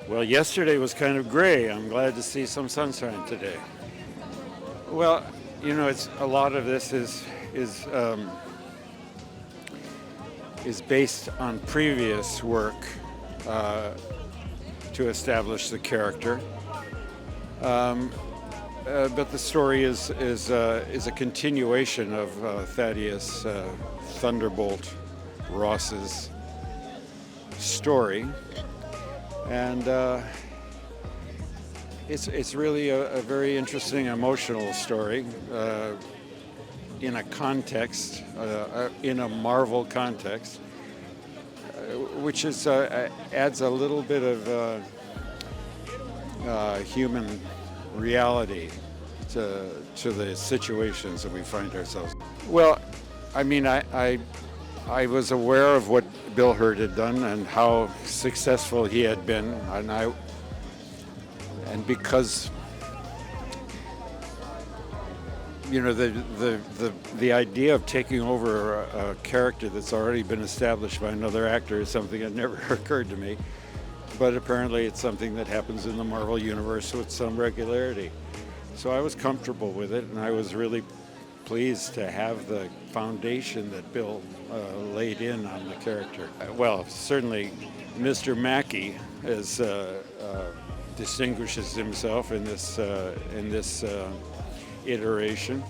Well, yesterday was kind of gray. I'm glad to see some sunshine today. Well, it's a lot of this is based on previous work to establish the character, but the story is a continuation of Thaddeus Thunderbolt Ross's story. And it's really a very interesting emotional story in a context, in a Marvel context, which is adds a little bit of human reality to the situations that we find ourselves. Well, I mean, I was aware of what Bill Hurd had done and how successful he had been, and because the idea of taking over a character that's already been established by another actor is something that never occurred to me, but apparently it's something that happens in the Marvel universe with some regularity. So I was comfortable with it, and I was really pleased to have the foundation that Bill laid in on the character. Well, certainly Mr. Mackie distinguishes himself in this iteration,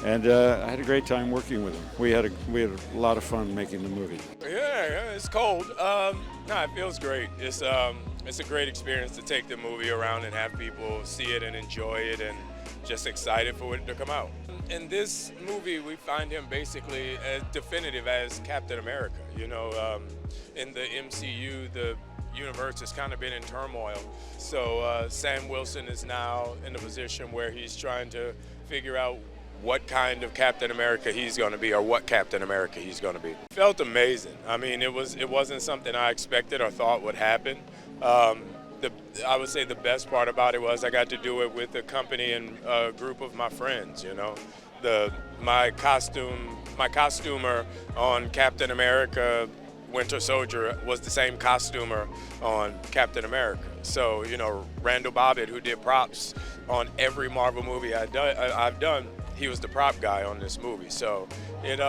and I had a great time working with him. We had a lot of fun making the movie. Yeah, it's cold. No, it feels great. It's a great experience to take the movie around and have people see it and enjoy it, and just excited for it to come out. In this movie, we find him basically as definitive as Captain America. In the MCU, the universe has kind of been in turmoil. So Sam Wilson is now in a position where he's trying to figure out what kind of Captain America he's going to be, or what Captain America he's going to be. It felt amazing. I mean, it wasn't something I expected or thought would happen. I would say the best part about it was I got to do it with a company and a group of my friends. My costumer on Captain America Winter Soldier was the same costumer on Captain America. So, Randall Bobbitt, who did props on every Marvel movie I've done, he was the prop guy on this movie. So it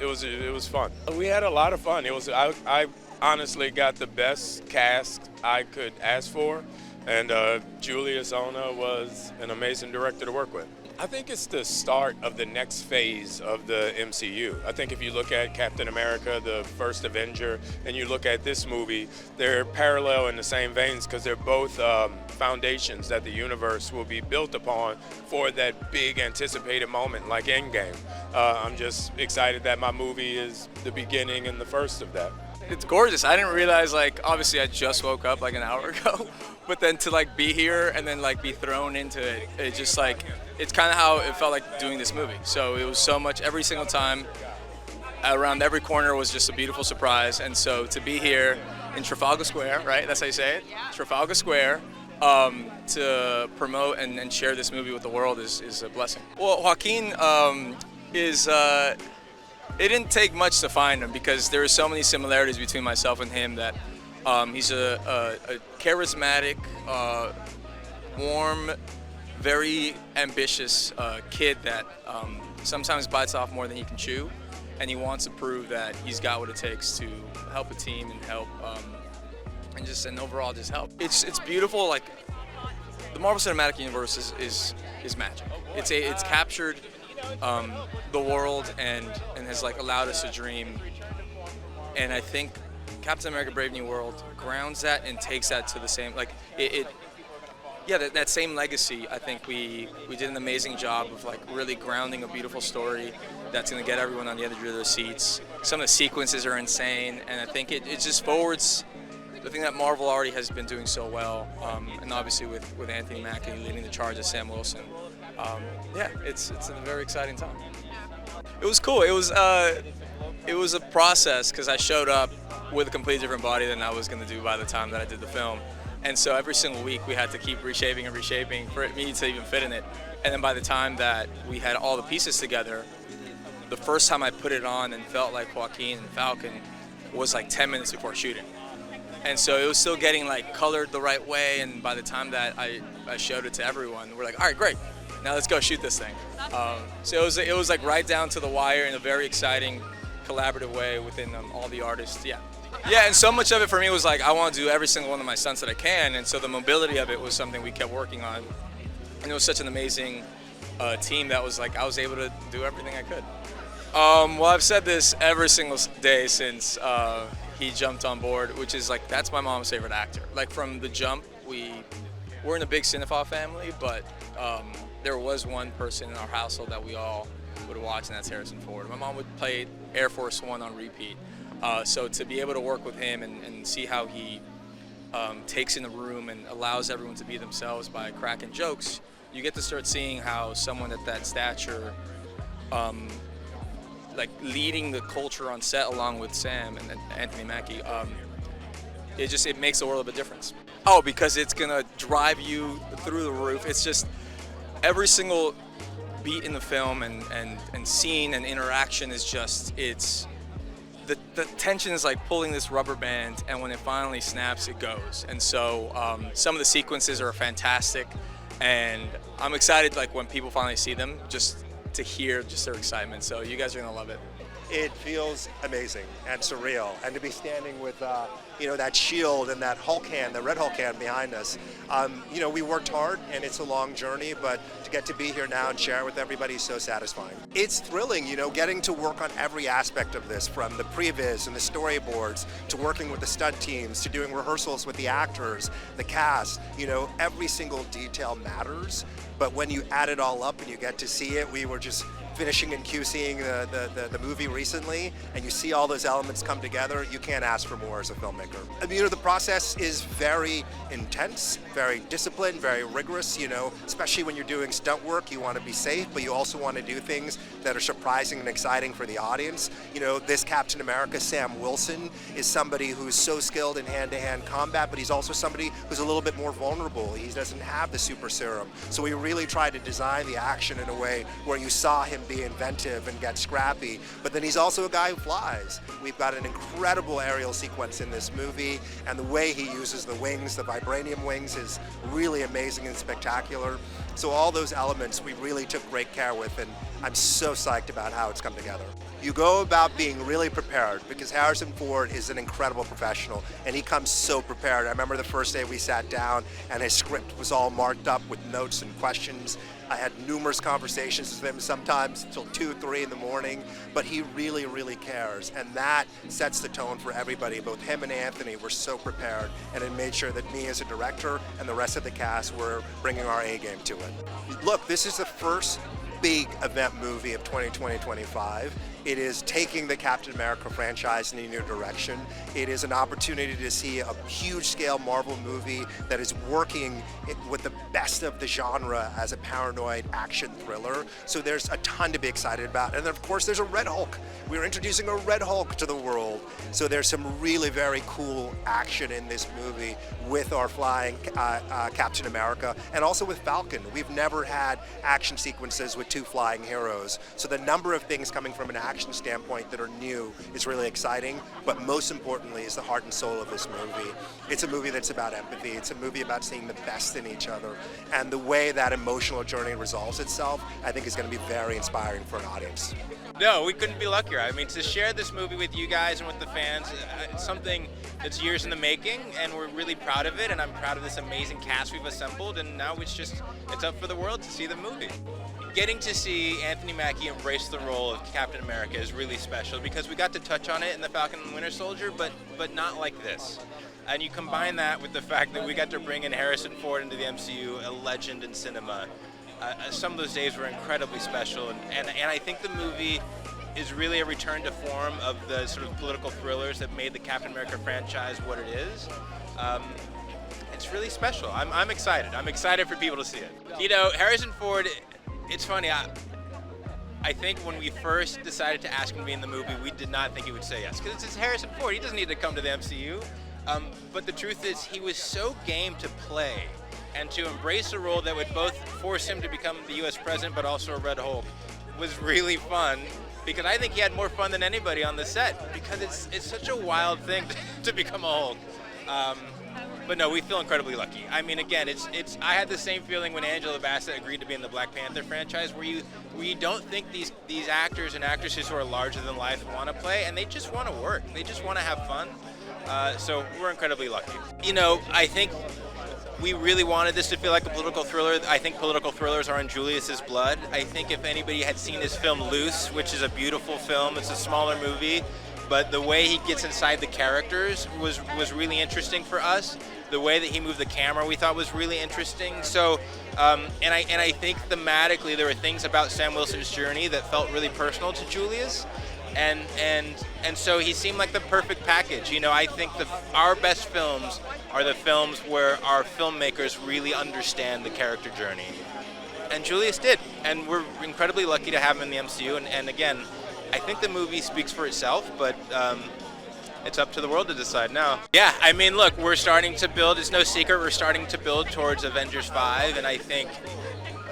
was fun. We had a lot of fun. I honestly got the best cast I could ask for, and Julius Ona was an amazing director to work with. I think it's the start of the next phase of the MCU. I think if you look at Captain America, the first Avenger, and you look at this movie, they're parallel in the same veins because they're both foundations that the universe will be built upon for that big anticipated moment like Endgame. I'm just excited that my movie is the beginning and the first of that. It's gorgeous. I didn't realize, obviously I just woke up an hour ago, but then to be here and then be thrown into it, it just it's kind of how it felt like doing this movie. So it was so much, every single time, around every corner was just a beautiful surprise. And so to be here in Trafalgar Square, right? That's how you say it? Yeah. Trafalgar Square, to promote and share this movie with the world is a blessing. Well, Joaquin it didn't take much to find him because there are so many similarities between myself and him that he's a charismatic, warm, very ambitious kid that sometimes bites off more than he can chew, and he wants to prove that he's got what it takes to help a team and help and overall just help. It's beautiful. The Marvel Cinematic Universe is magic. It's captured the world and has allowed us to dream, and I think Captain America: Brave New World grounds that and takes that to the same that same legacy. I think we did an amazing job of really grounding a beautiful story that's going to get everyone on the edge of their seats. Some of the sequences are insane, and I think it just forwards the thing that Marvel already has been doing so well, and obviously with Anthony Mackie leading the charge as Sam Wilson, yeah, it's a very exciting time. It was cool. It was a process because I showed up with a completely different body than I was going to do by the time that I did the film. And so every single week we had to keep reshaping and reshaping for me to even fit in it. And then by the time that we had all the pieces together, the first time I put it on and felt like Joaquin and Falcon was like 10 minutes before shooting. And so it was still getting like colored the right way, and by the time that I showed it to everyone, we're like, all right, great, now let's go shoot this thing. So it was like right down to the wire in a very exciting, collaborative way within all the artists, yeah. Yeah, and so much of it for me was like, I want to do every single one of my stunts that I can, and so the mobility of it was something we kept working on. And it was such an amazing team that was like, I was able to do everything I could. Well, I've said this every single day since he jumped on board, which is like, that's my mom's favorite actor. Like from the jump, we're in a big cinephile family, but there was one person in our household that we all would watch, and that's Harrison Ford. My mom would play Air Force One on repeat. So to be able to work with him and see how he takes in the room and allows everyone to be themselves by cracking jokes, you get to start seeing how someone at that stature, like leading the culture on set along with Sam and Anthony Mackie, it makes the world of a difference. Oh, because it's gonna drive you through the roof. It's just every single beat in the film and scene and interaction is just, the tension is like pulling this rubber band, and when it finally snaps, it goes. And so some of the sequences are fantastic, and I'm excited like when people finally see them, just to hear just their excitement. So you guys are gonna love it. It feels amazing and surreal, and to be standing with that shield and that Hulk hand, the red Hulk hand behind us. We worked hard, and it's a long journey, but to get to be here now and share it with everybody is so satisfying. It's thrilling, getting to work on every aspect of this, from the previs and the storyboards to working with the stunt teams to doing rehearsals with the actors, the cast. Every single detail matters, but when you add it all up and you get to see it, we were just finishing and QCing the movie recently, and you see all those elements come together, you can't ask for more as a filmmaker. The process is very intense, very disciplined, very rigorous, especially when you're doing stunt work. You want to be safe, but you also want to do things that are surprising and exciting for the audience. This Captain America, Sam Wilson, is somebody who's so skilled in hand-to-hand combat, but he's also somebody who's a little bit more vulnerable. He doesn't have the super serum. So we really tried to design the action in a way where you saw him be inventive and get scrappy, but then he's also a guy who flies. We've got an incredible aerial sequence in this movie, and the way he uses the wings, the vibranium wings, is really amazing and spectacular. So all those elements we really took great care with, and I'm so psyched about how it's come together. You go about being really prepared, because Harrison Ford is an incredible professional, and he comes so prepared. I remember the first day we sat down and his script was all marked up with notes and questions. I had numerous conversations with him, sometimes till 2, 3 in the morning, but he really, really cares, and that sets the tone for everybody. Both him and Anthony were so prepared, and it made sure that me as a director and the rest of the cast were bringing our A game to it. Look, this is the first big event movie of 2020-25. It is taking the Captain America franchise in a new direction. It is an opportunity to see a huge-scale Marvel movie that is working with the best of the genre as a paranoid action thriller. So there's a ton to be excited about. And then, of course, there's a Red Hulk. We're introducing a Red Hulk to the world. So there's some really very cool action in this movie with our flying Captain America, and also with Falcon. We've never had action sequences with 2 flying heroes. So the number of things coming from an action standpoint that are new is really exciting, but most importantly is the heart and soul of this movie. It's a movie that's about empathy. It's a movie about seeing the best in each other, and the way that emotional journey resolves itself, I think, is going to be very inspiring for an audience. No, we couldn't be luckier. I mean, to share this movie with you guys and with the fans, it's something that's years in the making, and we're really proud of it, and I'm proud of this amazing cast we've assembled, and now it's up for the world to see the movie. Getting to see Anthony Mackie embrace the role of Captain America is really special, because we got to touch on it in The Falcon and Winter Soldier, but not like this. And you combine that with the fact that we got to bring in Harrison Ford into the MCU, a legend in cinema. Some of those days were incredibly special, and I think the movie is really a return to form of the sort of political thrillers that made the Captain America franchise what it is. It's really special. I'm excited. I'm excited for people to see it. You know, Harrison Ford, it's funny. I think when we first decided to ask him to be in the movie, we did not think he would say yes, because it's Harrison Ford. He doesn't need to come to the MCU. But the truth is, he was so game to play and to embrace a role that would both force him to become the U.S. president, but also a Red Hulk, was really fun. Because I think he had more fun than anybody on the set, because it's such a wild thing to become a Hulk. But no, we feel incredibly lucky. I mean, again, I had the same feeling when Angela Bassett agreed to be in the Black Panther franchise, where you don't think these actors and actresses who are larger than life want to play, and they just want to work. They just want to have fun. So we're incredibly lucky. You know, I think we really wanted this to feel like a political thriller. I think political thrillers are in Julius's blood. I think if anybody had seen his film Loose, which is a beautiful film, it's a smaller movie, but the way he gets inside the characters was really interesting for us. The way that he moved the camera we thought was really interesting. So, and I think thematically there were things about Sam Wilson's journey that felt really personal to Julius. And so he seemed like the perfect package. You know, I think our best films are the films where our filmmakers really understand the character journey. And Julius did, and we're incredibly lucky to have him in the MCU. And again, I think the movie speaks for itself, but it's up to the world to decide now. Yeah, I mean, look, we're starting to build, it's no secret, we're starting to build towards Avengers 5, and I think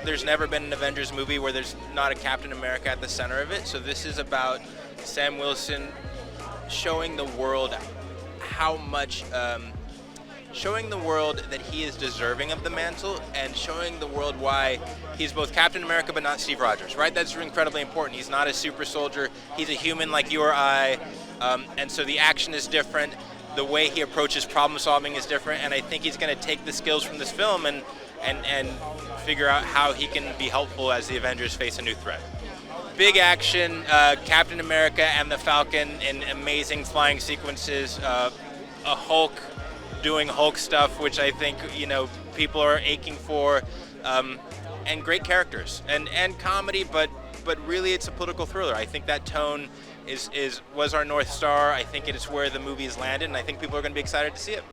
there's never been an Avengers movie where there's not a Captain America at the center of it. So this is about Sam Wilson showing the world how much, showing the world that he is deserving of the mantle, and showing the world why he's both Captain America but not Steve Rogers, right? That's incredibly important. He's not a super soldier. He's a human like you or I, and so the action is different. The way he approaches problem solving is different, and I think he's going to take the skills from this film and figure out how he can be helpful as the Avengers face a new threat. Big action, Captain America and the Falcon in amazing flying sequences, a Hulk doing Hulk stuff, which I think, you know, people are aching for, and great characters and comedy, but really it's a political thriller. I think that tone was our North Star. I think it is where the movie has landed, and I think people are going to be excited to see it.